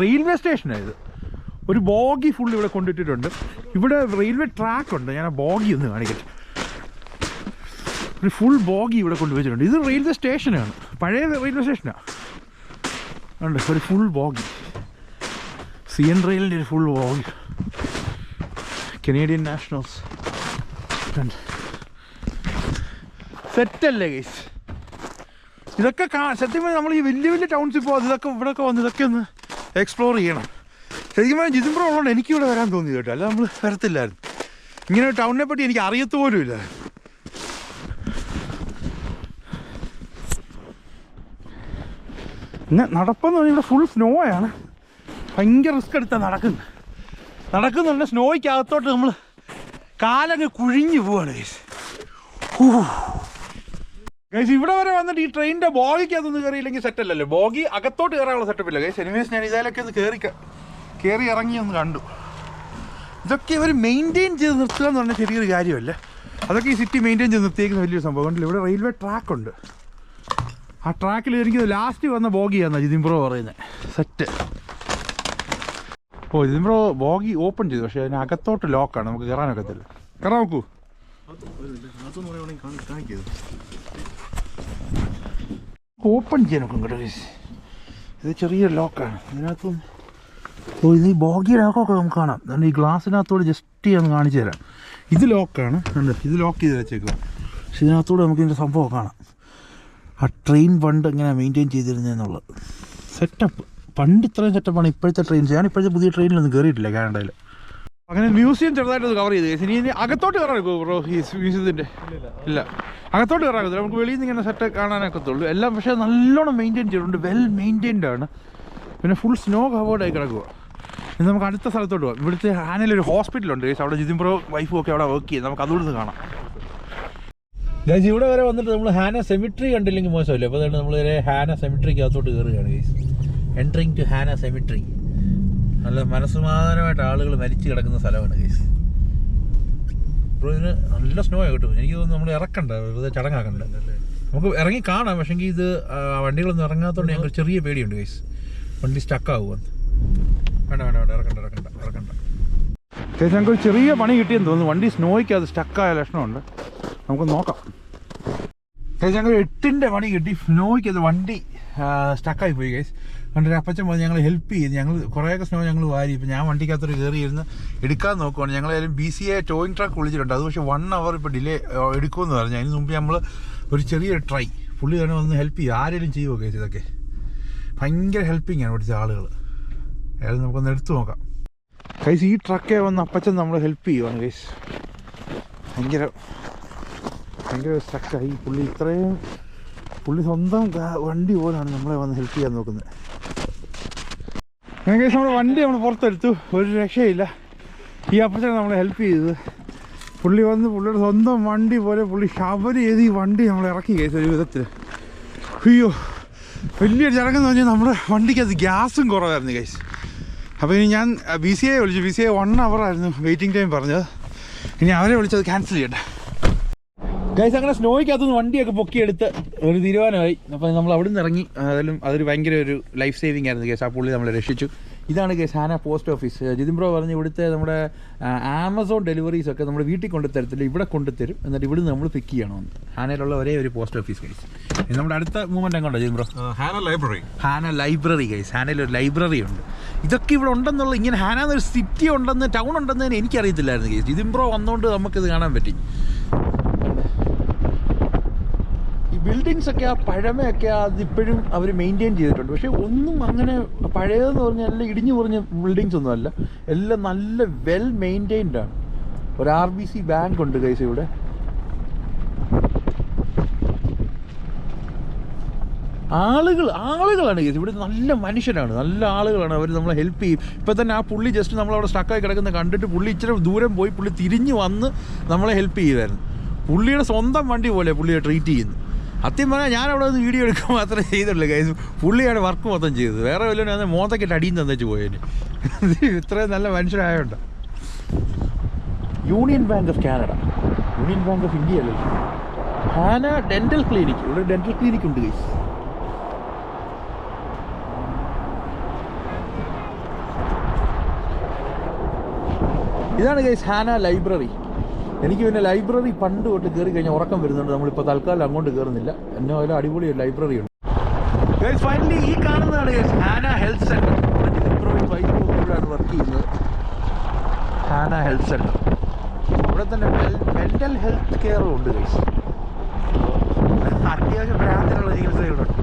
റെയിൽവേ സ്റ്റേഷനാണ് ഇത്. ഒരു ബോഗി ഫുൾ ഇവിടെ കൊണ്ടിട്ടിട്ടുണ്ട്. ഇവിടെ റെയിൽവേ ട്രാക്ക് ഉണ്ട്. ഞാൻ ആ ബോഗി ഒന്ന് കാണിക്കട്ടെ. ഒരു ഫുൾ ബോഗി ഇവിടെ കൊണ്ടുവച്ചിട്ടുണ്ട്. ഇത് റെയിൽവേ സ്റ്റേഷനാണ്, പഴയ റെയിൽവേ സ്റ്റേഷനാണ്. ഉണ്ട് ഒരു ഫുൾ ബോഗി. CN റെയിലിൻ്റെ ഒരു ഫുൾ ബോഗി. കനേഡിയൻ നാഷണൽസ് സെറ്റല്ലേ ഗൈസ്? ഇതൊക്കെ സത്യം പറഞ്ഞാൽ നമ്മൾ ഈ വലിയ ടൗൺസിൽ പോകാം. ഇവിടെയൊക്കെ വന്ന് ഇതൊക്കെ ഒന്ന് എക്സ്പ്ലോർ ചെയ്യണം. ശരിക്കും പറഞ്ഞാൽ ജിതിൻ ബ്രോ ഉള്ളതുകൊണ്ട് എനിക്കിവിടെ വരാൻ തോന്നി കേട്ടോ. അല്ല നമ്മൾ വരത്തില്ലായിരുന്നു. ഇങ്ങനെ ഒരു ടൗണിനെ പറ്റി എനിക്ക് അറിയത്തുപോലും ഇല്ല. പിന്നെ നടപ്പെന്ന് പറഞ്ഞാൽ ഇവിടെ ഫുൾ സ്നോ ആണ്. ഭയങ്കര റിസ്ക് എടുത്താണ് നടക്കുന്നത്. നടക്കുന്നുണ്ട്. സ്നോയ്ക്കകത്തോട്ട് നമ്മൾ കാലങ്ങ് കുഴിഞ്ഞു പോവാണ് ഗൈസ്. ഇവിടെ വരെ വന്നിട്ട് ഈ ട്രെയിനിൻ്റെ ബോഗിക്കകത്തൊന്നും കയറിയില്ലെങ്കിൽ സെറ്റല്ലല്ലോ. ബോഗി അകത്തോട്ട് കയറാനുള്ള സെറ്റപ്പില്ല ഗൈസ്. എനിവേസ് ഞാൻ ഇതിലൊക്കെ ഒന്ന് കയറി ഇറങ്ങി ഒന്ന് കണ്ടു. ഇതൊക്കെ ഇവർ മെയിൻറ്റെയിൻ ചെയ്ത് നിർത്തുക എന്ന് പറഞ്ഞാൽ ചെറിയൊരു കാര്യമല്ല. അതൊക്കെ ഈ സിറ്റി മെയിൻറ്റെയിൻ ചെയ്ത് നിർത്തിയേക്കുന്ന വലിയൊരു സംഭവം ഉണ്ടല്ലോ. ഇവിടെ റെയിൽവേ ട്രാക്കുണ്ട്. ആ ട്രാക്കിൽ എനിക്ക് ലാസ്റ്റ് വന്ന ബോഗിയാണെന്നാണ് ജിതിൻബ്രോ പറയുന്നത്. സെറ്റ്. ഓ ജിതിൻബ്രോ ബോഗി ഓപ്പൺ ചെയ്തു, പക്ഷേ അതിനകത്തോട്ട് ലോക്കാണ്, നമുക്ക് കയറാനൊക്കത്തില്ല. കയറാൻ നോക്കൂ. ഓപ്പൺ ചെയ്യാനൊക്കെ കേട്ടോ ഗൈസ്. ഇത് ചെറിയൊരു ലോക്കാണ്. ഇതിനകത്തൊന്ന് ഓ ഇത് ഈ ബോഗിയുടെ ലോക്കൊക്കെ നമുക്ക് കാണാം. അതുകൊണ്ട് ഈ ഗ്ലാസ്സിനകത്തോട് ജസ്റ്റ് ഞാൻ കാണിച്ചു തരാം. ഇത് ലോക്കാണ്, ഇത് ലോക്ക് ചെയ്ത് വെച്ചേക്കുക. പക്ഷെ ഇതിനകത്തോട് നമുക്ക് ഇതിൻ്റെ സംഭവം കാണാം. ആ ട്രെയിൻ പണ്ട് എങ്ങനെ മെയിൻറ്റെയിൻ ചെയ്തിരുന്നതെന്നുള്ളത് സെറ്റപ്പ്. പണ്ട് ഇത്രയും സെറ്റപ്പാണ് ഇപ്പോഴത്തെ ട്രെയിൻസ്. ഞാൻ ഇപ്പോഴത്തെ പുതിയ ട്രെയിനിലൊന്നും കയറിയിട്ടില്ല കാനഡയിൽ. അങ്ങനെ മ്യൂസിയം ചെറുതായിട്ട് കവർ ചെയ്ത്. ഇനി അകത്തോട്ട് കയറാൻ ബ്രോ ഈ മ്യൂസിയത്തിൻ്റെ? ഇല്ല, അകത്തോട്ട് കയറാകത്തില്ല. നമുക്ക് വെളിയിൽ നിന്ന് ഇങ്ങനെ സെറ്റ് കാണാനൊക്കത്തുള്ളൂ. എല്ലാം പക്ഷേ നല്ലോണം മെയിൻറ്റെയിൻ ചെയ്തിട്ടുണ്ട്. വെൽ മെയിൻറ്റെയിൻഡ് ആണ്. പിന്നെ ഫുൾ സ്നോ കവേർഡായി കിടക്കുക. ഇനി നമുക്ക് അടുത്ത സ്ഥലത്തോട്ട് പോകാം. ഇവിടുത്തെ ഹാനയിലൊരു ഹോസ്പിറ്റലുണ്ട് ഗൈസ്. അവിടെ ജിതിൻബ്രോ വൈഫും ഒക്കെ അവിടെ വർക്ക് ചെയ്ത്. നമുക്ക് അതുകൊണ്ട് കാണാം ഗൈസ്. ഇവിടെ വരെ വന്നിട്ട് നമ്മൾ ഹാന സെമിട്രി കണ്ടില്ലെങ്കിൽ മോശമല്ലേ. അപ്പോൾ അതുകൊണ്ട് നമ്മൾ ഹാന സെമിട്രിക്ക് അകത്തോട്ട് കയറുകയാണ് guys. Entering to Hanna cemetery. നല്ല മനസ്സമാധാനമായിട്ട് ആളുകൾ മരിച്ചു കിടക്കുന്ന സ്ഥലമാണ് ഗൈസ്. ഇപ്പോൾ ഇതിന് നല്ല സ്നോ കിട്ടും. എനിക്ക് തോന്നുന്നു നമ്മൾ ഇറക്കണ്ട, വെറുതെ ചടങ്ങാക്കണ്ട. നമുക്ക് ഇറങ്ങി കാണാം. പക്ഷേങ്കിൽ ഇത് വണ്ടികളൊന്നും ഇറങ്ങാത്തതുകൊണ്ട് ഞങ്ങൾക്ക് ചെറിയ പേടിയുണ്ട് ഗൈസ്. വണ്ടി സ്റ്റക്കാവുമെന്ന്. വേണ്ട ഇറക്കണ്ട ഗൈസ്. ഞങ്ങൾക്ക് ചെറിയ പണി കിട്ടിയെന്ന് തോന്നുന്നു. വണ്ടി സ്നോയ്ക്ക് അത് സ്റ്റക്കായ ലക്ഷണമുണ്ട്. നമുക്ക് നോക്കാം ഗൈസ്. ഞങ്ങൾ 8ന്റെ പണി കിട്ടി. സ്നോയ്ക്ക് അത് വണ്ടി സ്റ്റക്കായി പോയി ഗൈസ്. കണ്ടൊരു അപ്പച്ചൻ പോയി ഞങ്ങൾ ഹെൽപ്പ് ചെയ്ത്. ഞങ്ങൾ കുറേയൊക്കെ സ്നോ ഞങ്ങൾ വാരി. ഇപ്പം ഞാൻ വണ്ടിക്കകത്തൊരു കയറിയിരുന്ന് എടുക്കാൻ നോക്കുവാണ്. ഞങ്ങളായാലും BCA ടോയിങ് ട്രക്ക് വിളിച്ചിട്ടുണ്ട്. അത് പക്ഷേ 1 hour ഇപ്പോൾ ഡിലേ എടുക്കുമെന്ന് പറഞ്ഞു. അതിന് മുമ്പ് നമ്മൾ ഒരു ചെറിയൊരു ട്രൈ പുള്ളി തന്നെ ഒന്ന് ഹെൽപ്പ് ചെയ്യും. ആരെങ്കിലും ചെയ്യുമോ ഗൈസ്? ഇതൊക്കെ ഭയങ്കര ഹെൽപ്പിംഗ് ആണ് ഇവിടുത്തെ ആളുകൾ. അതായത് നമുക്കൊന്ന് എടുത്തു നോക്കാം ഗൈസ്. ഈ ട്രക്കേ വന്ന് അപ്പച്ചൻ നമ്മളെ ഹെൽപ്പ് ചെയ്യുവാണ് ഗൈസ്. ഭയങ്കര സ്ട്രക്കായി പുള്ളി. പുള്ളി സ്വന്തം വണ്ടി പോലാണ് നമ്മളെ വന്ന് ഹെൽപ്പ് ചെയ്യാൻ നോക്കുന്നത്. ഗൈസ് നമ്മുടെ വണ്ടി നമ്മൾ പുറത്തെടുത്തു. ഒരു രക്ഷയില്ല. ഈ അപ്പച്ചനെ നമ്മളെ ഹെൽപ്പ് ചെയ്തത്. പുള്ളി വന്ന് പുള്ളിയുടെ സ്വന്തം വണ്ടി പോലെ പുള്ളി ഷവർ ചെയ്ത് ഈ വണ്ടി നമ്മളെ ഇറക്കി ഗൈസ് ഒരു വിധത്തിൽ. അയ്യോ വലിയൊരു ചടങ്ങെന്ന് പറഞ്ഞാൽ നമ്മുടെ വണ്ടിക്കകത്ത് ഗ്യാസും കുറവായിരുന്നു ഗൈസ്. അപ്പോൾ ഇനി ഞാൻ BCA വിളിച്ചു. BCA 1 hour ആയിരുന്നു വെയിറ്റിംഗ് ടൈം പറഞ്ഞത്. ഇനി അവരെ വിളിച്ചത് ക്യാൻസൽ ചെയ്യട്ടെ ഗൈസ്. അങ്ങനെ സ്നോയ്ക്കകത്തുനിന്ന് വണ്ടിയൊക്കെ പൊക്കിയെടുത്ത് ഒരു തീരുമാനമായി. അപ്പോൾ നമ്മൾ അവിടെ നിന്ന് ഇറങ്ങി. അതൊരു ഭയങ്കര ഒരു ലൈഫ് സേവിങ് ആയിരുന്നു ഗൈസ്. ആ പുള്ളി നമ്മളെ രക്ഷിച്ചു. ഇതാണ് ഗൈസ് ഹാന പോസ്റ്റ് ഓഫീസ്. ജിതിൻബ്രോ പറഞ്ഞ് ഇവിടുത്തെ നമ്മുടെ ആമസോൺ ഡെലിവറീസ് ഒക്കെ നമ്മുടെ വീട്ടിൽ കൊണ്ടുതരത്തില്ല, ഇവിടെ കൊണ്ടുതരും. എന്നിട്ട് ഇവിടുന്ന് നമ്മൾ പിക്ക് ചെയ്യണമെന്ന്. ഹാനയിലുള്ള ഒരേ ഒരു പോസ്റ്റ് ഓഫീസ് ഗൈസ്. നമ്മുടെ അടുത്ത മൂവ്മെൻറ്റ് എങ്ങോട്ടോ ജിതിൻബ്രോ? ഹാന ലൈബ്രറി ഗൈസ്. ഹാനയിൽ ഒരു ലൈബ്രറി ഉണ്ട്. ഇതൊക്കെ ഇവിടെ ഉണ്ടെന്നുള്ള, ഇങ്ങനെ ഹാന എന്നൊരു സിറ്റി ഉണ്ടെന്ന്, ടൗൺ ഉണ്ടെന്ന് എനിക്കറിയത്തില്ലായിരുന്നു ഗൈസ്. ജിതിൻബ്രോ വന്നുകൊണ്ട് നമുക്കിത് കാണാൻ പറ്റി. ബിൽഡിങ്സ് ഒക്കെ ആ പഴമയൊക്കെ അതിപ്പോഴും അവർ മെയിൻറ്റെയിൻ ചെയ്തിട്ടുണ്ട്. പക്ഷേ ഒന്നും അങ്ങനെ പഴയതെന്ന് പറഞ്ഞാൽ എല്ലാം ഇടിഞ്ഞു പറഞ്ഞ ബിൽഡിങ്സ് ഒന്നും അല്ല. എല്ലാം നല്ല വെൽ മെയിൻറ്റെയിൻഡ് ആണ്. ഒരു RBC ബാങ്ക് ഉണ്ട് ഗൈസ് ഇവിടെ. ആളുകളാണ് ഗൈസ്. ഇവിടെ നല്ല മനുഷ്യരാണ്, നല്ല ആളുകളാണ്. അവർ നമ്മളെ ഹെൽപ്പ് ചെയ്യും. ഇപ്പം തന്നെ ആ പുള്ളി ജസ്റ്റ് നമ്മളവിടെ സ്റ്റക്കായി കിടക്കുന്ന കണ്ടിട്ട് പുള്ളി ഇച്ചിരി ദൂരം പോയി പുള്ളി തിരിഞ്ഞ് വന്ന് നമ്മളെ ഹെൽപ്പ് ചെയ്യുമായിരുന്നു. പുള്ളിയുടെ സ്വന്തം വണ്ടി പോലെ പുള്ളിയെ ട്രീറ്റ് ചെയ്യുന്നു. സത്യം പറഞ്ഞാൽ ഞാൻ അവിടെ നിന്ന് വീഡിയോ എടുക്കാൻ മാത്രമേ ചെയ്തുള്ളൂ ഗൈസ്. പുള്ളിയാണ് വർക്ക് മൊത്തം ചെയ്തത്. വേറെ വല്ലതും മോന്തക്കെട്ട് അടിയിൽ തന്നേച്ച് പോയതിന്. ഇത്രയും നല്ല മനുഷ്യരായോണ്ട്. Union Bank of Canada, Union Bank of India അല്ലല്ലോ. Hanna dental clinic. ഇവിടെ ഡെന്റൽ ക്ലിനിക്ക് ഉണ്ട് ഗൈസ്. ഇതാണ് ഗൈസ് ഹാന ലൈബ്രറി. എനിക്ക് പിന്നെ ലൈബ്രറി പണ്ട് തൊട്ട് കയറി കഴിഞ്ഞാൽ ഉറക്കം വരുന്നുണ്ട്. നമ്മളിപ്പോൾ തൽക്കാലം അങ്ങോട്ട് കയറുന്നില്ല. എന്നെ അതിൽ അടിപൊളി ഒരു ലൈബ്രറി ഉണ്ട് ഗൈസ്. ഫൈനലി ഈ കാണുന്നതാണ് ഗൈസ് ഹാന ഹെൽത്ത് സെൻറ്റർ. വൈഫിലാണ് വർക്ക് ചെയ്യുന്നത്. ഹാന ഹെൽത്ത് സെൻറ്റർ. ഇവിടെ തന്നെ മെൻ്റൽ ഹെൽത്ത് കെയറും ഉണ്ട് ഗൈസ്. അത്യാവശ്യം ഭ്രാന്തിനുള്ള ചികിത്സകളുണ്ട്.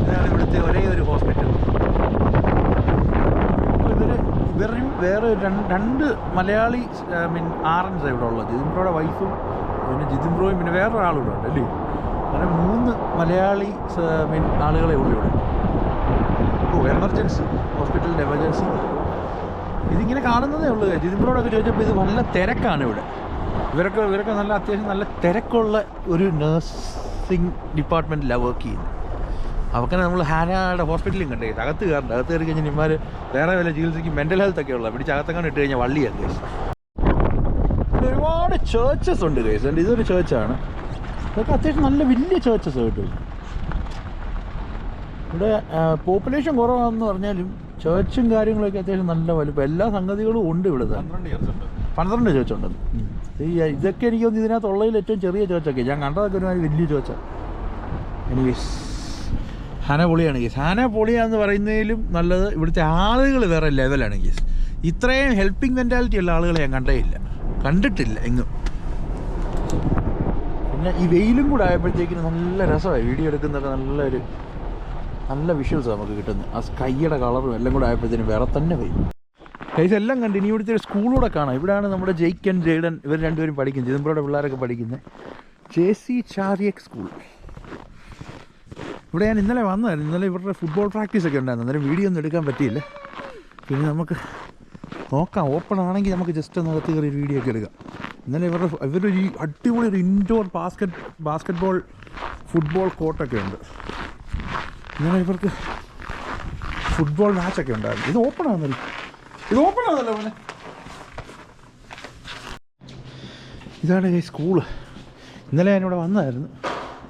ഇതാണ് ഇവിടുത്തെ ഒരേ ഒരു ഹോസ്പിറ്റൽ. ഇവരും വേറെ രണ്ട് മലയാളി RNs ഇവിടെ ഉള്ളത്. ജിതിൻബ്രോയുടെ വൈഫും പിന്നെ ജിതിൻബ്രോയും പിന്നെ വേറൊരാളും ഉണ്ട് അല്ലേ. അങ്ങനെ 3 മലയാളി ആളുകളെ ഉള്ളൂ ഇവിടെ. എമർജൻസി ഹോസ്പിറ്റലിൻ്റെ എമർജൻസി ഇതിങ്ങനെ കാണുന്നതേ ഉള്ളൂ. ജിതിമ്പറോടൊക്കെ ചോദിച്ചപ്പോൾ ഇത് നല്ല തിരക്കാണ് ഇവിടെ. ഇവരൊക്കെ നല്ല അത്യാവശ്യം നല്ല തിരക്കുള്ള ഒരു നഴ്സിംഗ് ഡിപ്പാർട്ട്മെൻറ്റിലാണ് വർക്ക് ചെയ്യുന്നത്. അവക്കനെ നമ്മൾ ഹാനയുടെ ഹോസ്പിറ്റലിൽ കണ്ടേ അകത്ത് കയറി കഴിഞ്ഞാൽ ഇമാർ വേറെ വല്ല ചികിത്സയ്ക്ക് മെൻ്റൽ ഹെൽത്ത് ഒക്കെ ഉള്ള പിടിച്ച് അകത്തങ്ങനെ ഇട്ട് കഴിഞ്ഞാൽ വള്ളിയാണ് കേസ്. ഇവിടെ ഒരുപാട് ചേർച്ചസ് ഉണ്ട് കേസ്. ഇതൊരു ചേർച്ചാണ്. ഇതൊക്കെ അത്യാവശ്യം നല്ല വലിയ ചേർച്ചസ് കിട്ടും. ഇവിടെ പോപ്പുലേഷൻ കുറവാണെന്ന് പറഞ്ഞാലും ചേർച്ചും കാര്യങ്ങളൊക്കെ അത്യാവശ്യം നല്ല വലുപ്പം എല്ലാ സംഗതികളും ഉണ്ട് ഇവിടെ. 12 ചേർച്ചുണ്ട്. ഇതൊക്കെ എനിക്ക് തോന്നുന്നു ഇതിനകത്തുള്ളതിൽ ഏറ്റവും ചെറിയ ചേർച്ചൊക്കെ ഞാൻ കണ്ടതൊക്കെ ഒരുമാതിരി വലിയ ചേർച്ചാണ്. എനിവേസ് ഹാന പൊളിയാണ് കേസ്. ഹാന പൊളിയാന്ന് പറയുന്നതിലും നല്ലത് ഇവിടുത്തെ ആളുകൾ വേറെ ലെവലാണ് കേസ്. ഇത്രയും ഹെൽപ്പിംഗ് മെൻറ്റാലിറ്റി ഉള്ള ആളുകളെ ഞാൻ കണ്ടിട്ടില്ല എങ്ങും. പിന്നെ ഈ വെയിലും കൂടെ ആയപ്പോഴത്തേക്കിന് നല്ല രസമായി വീഡിയോ എടുക്കുന്നതൊക്കെ. നല്ല വിഷ്വൽസ് നമുക്ക് കിട്ടുന്നത്. ആ സ്കൈയുടെ കളറും എല്ലാം കൂടെ ആയപ്പോഴത്തേനും വേറെ തന്നെ പോയി കൈസ് എല്ലാം കണ്ട്. ഇനി ഇവിടുത്തെ ഒരു സ്കൂളൂടെ കാണാം. ഇവിടെയാണ് നമ്മുടെ ജെയ്ക്ക് ആൻഡ് ജെയ്ഡൻ ഇവർ രണ്ടുപേരും പഠിക്കുന്നത്. ചിദംബരയുടെ പിള്ളേരൊക്കെ പഠിക്കുന്നത് JC ചാരിയക് സ്കൂൾ. ഇവിടെ ഞാൻ ഇന്നലെ വന്നതായിരുന്നു. ഇന്നലെ ഇവരുടെ ഫുട്ബോൾ പ്രാക്ടീസൊക്കെ ഉണ്ടായിരുന്നു. അന്നേരം വീഡിയോ ഒന്നും എടുക്കാൻ പറ്റിയില്ല. പിന്നെ നമുക്ക് നോക്കാം, ഓപ്പൺ ആണെങ്കിൽ നമുക്ക് ജസ്റ്റ് ഒന്ന് അകത്ത് കയറി വീഡിയോ ഒക്കെ എടുക്കാം. ഇന്നലെ ഇവരൊരു അടിപൊളി ഒരു ഇൻഡോർ ബാസ്കറ്റ്ബോൾ ഫുട്ബോൾ കോർട്ടൊക്കെ ഉണ്ട്. ഇന്നലെ ഇവർക്ക് ഫുട്ബോൾ മാച്ചൊക്കെ ഉണ്ടായിരുന്നു. ഇത് ഓപ്പൺ ആകുന്നല്ലോ മോനെ. ഇതാണ് ഈ സ്കൂള്. ഇന്നലെ ഞാനിവിടെ വന്നതായിരുന്നു.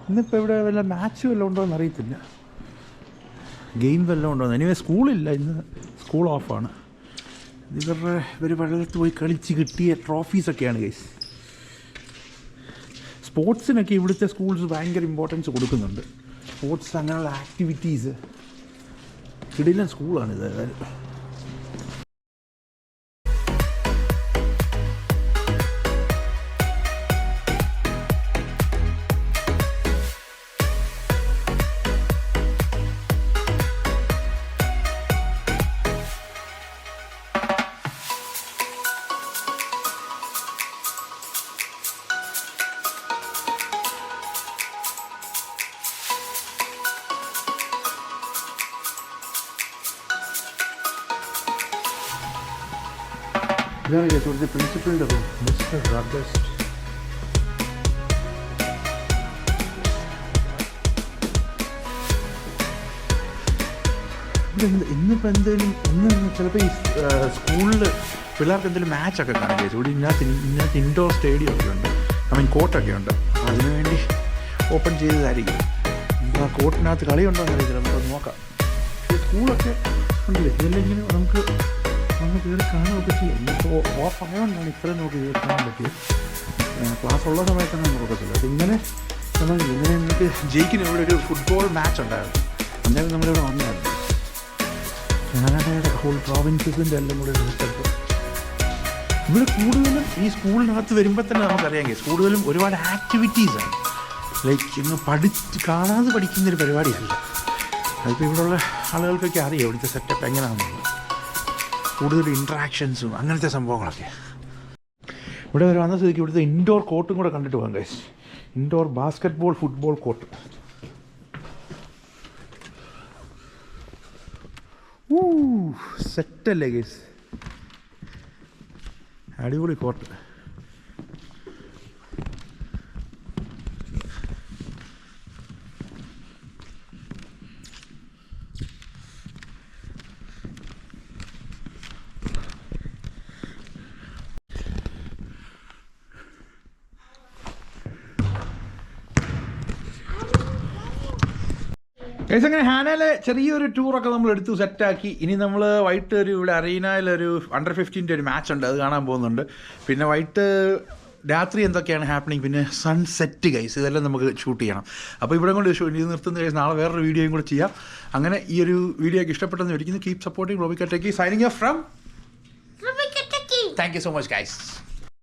ഇന്നിപ്പോൾ ഇവിടെ വല്ല മാച്ച് വല്ലതും ഉണ്ടോ എന്ന് അറിയത്തില്ല. ഗെയിം വല്ലതും ഉണ്ടോ എന്ന്. എനിവേ സ്കൂളില്ല, ഇന്ന് സ്കൂൾ ഓഫാണ്. ഇവർ വെള്ളത്ത് പോയി കളിച്ച് കിട്ടിയ ട്രോഫീസൊക്കെയാണ് ഗൈസ്. സ്പോർട്സിനൊക്കെ ഇവിടുത്തെ സ്കൂൾസ് ഭയങ്കര ഇമ്പോർട്ടൻസ് കൊടുക്കുന്നുണ്ട്. സ്പോർട്സ് അങ്ങനെയുള്ള ആക്ടിവിറ്റീസ് കിടിലൻ സ്കൂളാണിത്. ഏതായാലും ഇതാണ് ഇവിടുത്തെ പ്രിൻസിപ്പളിൻ്റെ റൂം, മിസ്റ്റർ റഗസ്റ്റ്. ഇന്നിപ്പോൾ എന്തെങ്കിലും ചിലപ്പോൾ ഈ സ്കൂളിൽ പിള്ളേർക്ക് എന്തെങ്കിലും മാച്ചൊക്കെ കാണാൻ കഴിച്ചു. ഇവിടെ ഇതിനകത്ത് ഇൻഡോർ സ്റ്റേഡിയം ഒക്കെ ഉണ്ട്, കോർട്ടൊക്കെ ഉണ്ട്. അതിനുവേണ്ടി ഓപ്പൺ ചെയ്തതായിരിക്കും. ആ കോർട്ടിനകത്ത് കളിയുണ്ടോ എന്ന് അറിയത്തില്ല, നമുക്കത് നോക്കാം. സ്കൂളൊക്കെ ഉണ്ടല്ലേ, ഇതെല്ലാം ഇങ്ങനെ നമുക്ക് കയറി കാണുകയൊക്കെ ചെയ്യും. ഇപ്പോൾ ഓഫ് ആയതുകൊണ്ടാണ് ഇത്രയും നമുക്ക് കയറി കാണാൻ പറ്റിയത്. ക്ലാസ് ഉള്ള സമയത്താണ് നമുക്ക് നോക്കത്തില്ല. അപ്പോൾ ഇങ്ങനെ നമുക്ക് ജയിക്കിന് ഇവിടെ ഒരു ഫുട്ബോൾ മാച്ച് ഉണ്ടായിരുന്നു. അന്നേരം നമ്മളിവിടെ വന്നായിരുന്നു. കാനഡയുടെ ഹോൾ പ്രോവിൻസസിൻ്റെ എല്ലാം കൂടെ എടുത്തപ്പോൾ ഇവിടെ കൂടുതലും ഈ സ്കൂളിനകത്ത് വരുമ്പോൾ തന്നെ നമുക്കറിയാം കൂടുതലും ഒരുപാട് ആക്ടിവിറ്റീസാണ്. ലൈക്ക് ഇന്ന് കാണാതെ പഠിക്കുന്നൊരു പരിപാടിയല്ല. അതിപ്പോൾ ഇവിടെയുള്ള ആളുകൾക്കൊക്കെ അറിയാം ഇവിടുത്തെ സെറ്റപ്പ് എങ്ങനെയാണെന്നുള്ളത്. കൂടുതൽ ഇൻട്രാക്ഷൻസും അങ്ങനത്തെ സംഭവങ്ങളൊക്കെ. ഇവിടെ വരെ വന്ന സ്ഥിതിക്ക് ഇവിടുത്തെ ഇൻഡോർ കോർട്ടും കൂടെ കണ്ടിട്ട് പോകാം guys. Indoor basketball football court. സെറ്റല്ലേ ഗൈസ്, അടിപൊളി കോർട്ട്. ഗൈസ് അങ്ങനെ ഹാനയിലെ ചെറിയൊരു ടൂറൊക്കെ നമ്മൾ എടുത്തു സെറ്റാക്കി. ഇനി നമ്മൾ വൈകിട്ട് ഇവിടെ അറീനയിലൊരു അണ്ടർ 15 ഒരു മാച്ച് ഉണ്ട്, അത് കാണാൻ പോകുന്നുണ്ട്. പിന്നെ വൈകിട്ട് രാത്രി എന്തൊക്കെയാണ് ഹാപ്പനിങ്, പിന്നെ സൺസെറ്റ് ഗൈസ്, ഇതെല്ലാം നമുക്ക് ഷൂട്ട് ചെയ്യണം. അപ്പോൾ ഇവിടെ കൊണ്ട് ഇത് നിർത്തുന്ന ഗൈസ്, നാളെ വേറൊരു വീഡിയോയും കൂടെ ചെയ്യാം. അങ്ങനെ ഈ ഒരു വീഡിയോ ഒക്കെ ഇഷ്ടപ്പെട്ടെന്ന് വിളിക്കുന്നു. Keep supporting Robika techie. Signing off from Robika techie. Thank you so much guys.